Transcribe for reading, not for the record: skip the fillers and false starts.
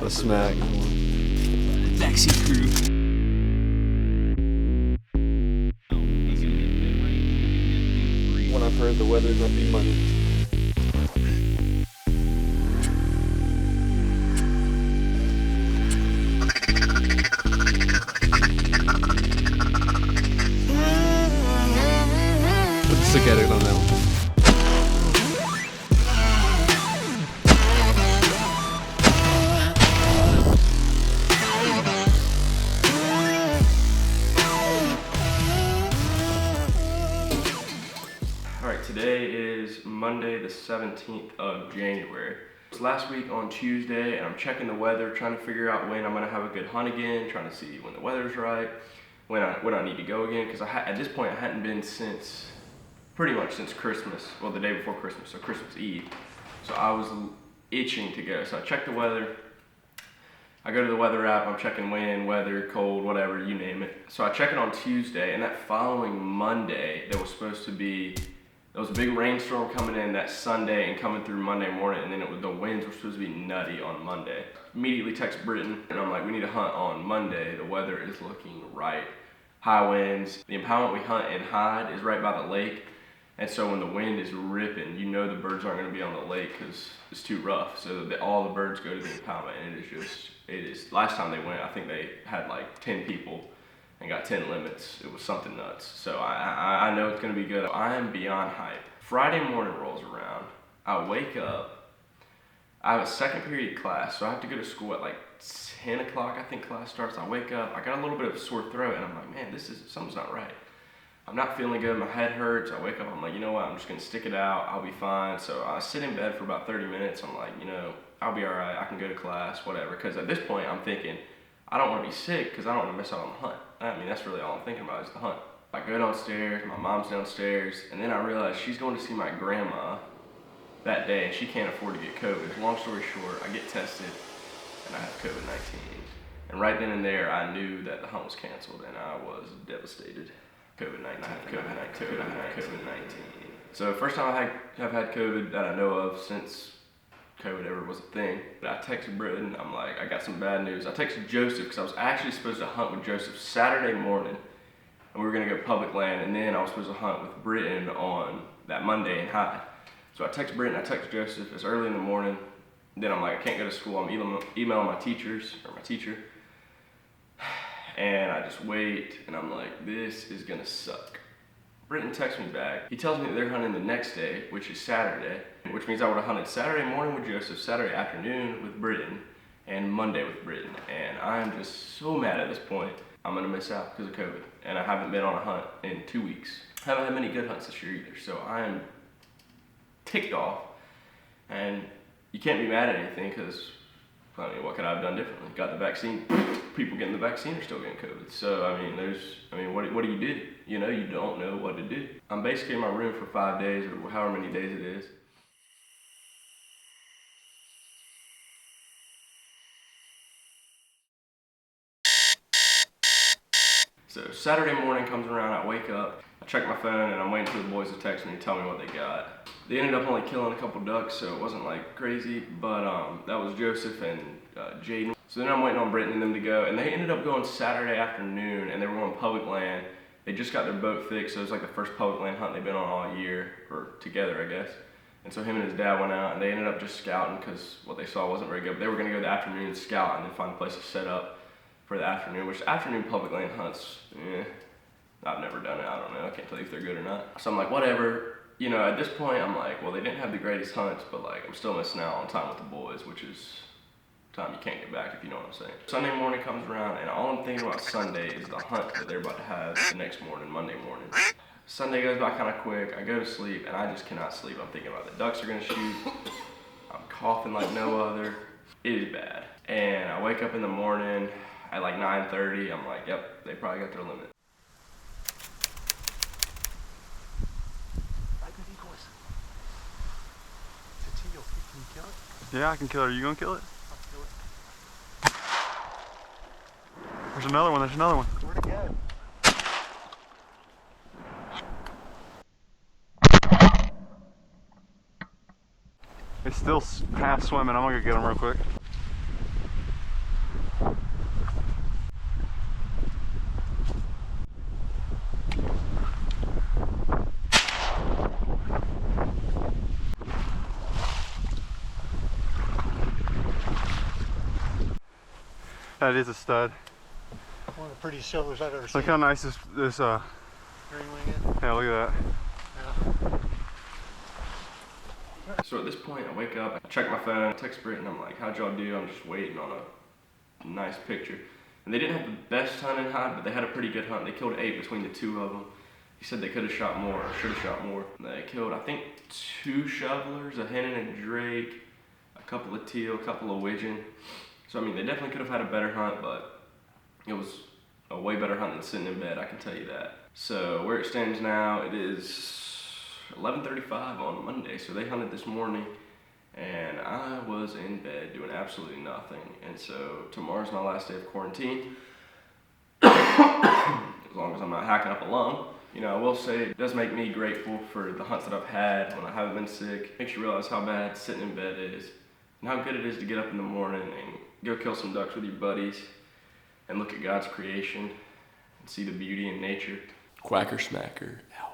the smack. Backseat crew. When I've heard the weather's gonna be money. Let's look at it on that one. Alright, today is Monday the 17th of January. It's last week on Tuesday and I'm checking the weather, trying to figure out when I'm going to have a good hunt again, trying to see when the weather's right, when I need to go again, because at this point I hadn't been pretty much since Christmas, well the day before Christmas, so Christmas Eve. So I was itching to go, so I checked the weather. I go to the weather app, I'm checking wind, weather, cold, whatever, you name it. So I check it on Tuesday, and that following Monday, there was a big rainstorm coming in that Sunday and coming through Monday morning, and then the winds were supposed to be nutty on Monday. Immediately text Britton, and I'm like, we need to hunt on Monday. The weather is looking right. High winds. The impoundment we hunt and hide is right by the lake, and so when the wind is ripping, you know the birds aren't going to be on the lake because it's too rough. So all the birds go to the impoundment, and it is. Last time they went, I think they had like 10 people and got 10 limits. It was something nuts. So I know it's gonna be good. I am beyond hype. Friday morning rolls around. I wake up. I have a second period class, so I have to go to school at like 10 o'clock, I think class starts. I wake up, I got a little bit of a sore throat, and I'm like, man, something's not right. I'm not feeling good, my head hurts. I wake up, I'm like, you know what, I'm just gonna stick it out, I'll be fine. So I sit in bed for about 30 minutes. I'm like, you know, I'll be all right, I can go to class, whatever. Because at this point, I'm thinking, I don't want to be sick because I don't want to miss out on the hunt. I mean, that's really all I'm thinking about is the hunt. I go downstairs, my mom's downstairs, and then I realize she's going to see my grandma that day, and she can't afford to get COVID. Long story short, I get tested, and I have COVID-19. And right then and there, I knew that the hunt was canceled, and I was devastated. COVID-19. So first time I've had COVID that I know of since COVID ever was a thing. But I texted Britton, I'm like, I got some bad news. I texted Joseph because I was actually supposed to hunt with Joseph Saturday morning, and we were gonna go public land, and then I was supposed to hunt with Britton on that Monday and hide. So I text Britton, I text Joseph, it's early in the morning. Then I'm like, I can't go to school, I'm emailing my teacher. And I just wait, and I'm like, this is gonna suck. Britton texts me back. He tells me that they're hunting the next day, which is Saturday, which means I would have hunted Saturday morning with Joseph, Saturday afternoon with Britton, and Monday with Britton. And I'm just so mad at this point. I'm gonna miss out because of COVID. And I haven't been on a hunt in 2 weeks. I haven't had many good hunts this year either, so I am ticked off. And you can't be mad at anything because, I mean, what could I have done differently? Got the vaccine. People getting the vaccine are still getting COVID. So, what do you do? You know, you don't know what to do. I'm basically in my room for 5 days, or however many days it is. So Saturday morning comes around, I wake up, I check my phone, and I'm waiting for the boys to text me and tell me what they got. They ended up only killing a couple ducks, so it wasn't like crazy, but that was Joseph and Jaden. So then I'm waiting on Britton and them to go, and they ended up going Saturday afternoon, and they were going public land. They just got their boat fixed, so it was like the first public land hunt they've been on all year, or together, I guess. And so him and his dad went out, and they ended up just scouting because what they saw wasn't very good. But they were gonna go the afternoon and scout and then find a place to set up for the afternoon, which afternoon public land hunts, I've never done it, I don't know, I can't tell you if they're good or not. So I'm like, whatever. You know, at this point, I'm like, well, they didn't have the greatest hunts, but like, I'm still missing out on time with the boys, which is time you can't get back, if you know what I'm saying. Sunday morning comes around, and all I'm thinking about Sunday is the hunt that they're about to have the next morning, Monday morning. Sunday goes by kind of quick, I go to sleep, and I just cannot sleep. I'm thinking about the ducks are gonna shoot, I'm coughing like no other. It is bad. And I wake up in the morning at like 9:30, I'm like, yep, they probably got their limit. Yeah, I can kill her. Are you gonna kill it? I'll kill it. There's another one. Where'd it go? It's still half swimming. I'm gonna go get him real quick. That is a stud. One of the prettiest shows I've ever seen. Look how nice this Green wing is. yeah, look at that. Yeah. So at this point, I wake up, I check my phone, I text Britt, and I'm like, how'd y'all do? I'm just waiting on a nice picture. And they didn't have the best hunting hunt, but they had a pretty good hunt. They killed 8 between the 2 of them. He said they could have shot more, or should have shot more. They killed, I think, 2 shovelers, a hen and a drake, a couple of teal, a couple of widgeon. So I mean, they definitely could have had a better hunt, but it was a way better hunt than sitting in bed, I can tell you that. So where it stands now, it is 11:35 on Monday. So they hunted this morning, and I was in bed doing absolutely nothing. And so tomorrow's my last day of quarantine. As long as I'm not hacking up a lung. You know, I will say it does make me grateful for the hunts that I've had when I haven't been sick. Makes you realize how bad sitting in bed is, and how good it is to get up in the morning and go kill some ducks with your buddies and look at God's creation and see the beauty in nature. Quacker Smacker out.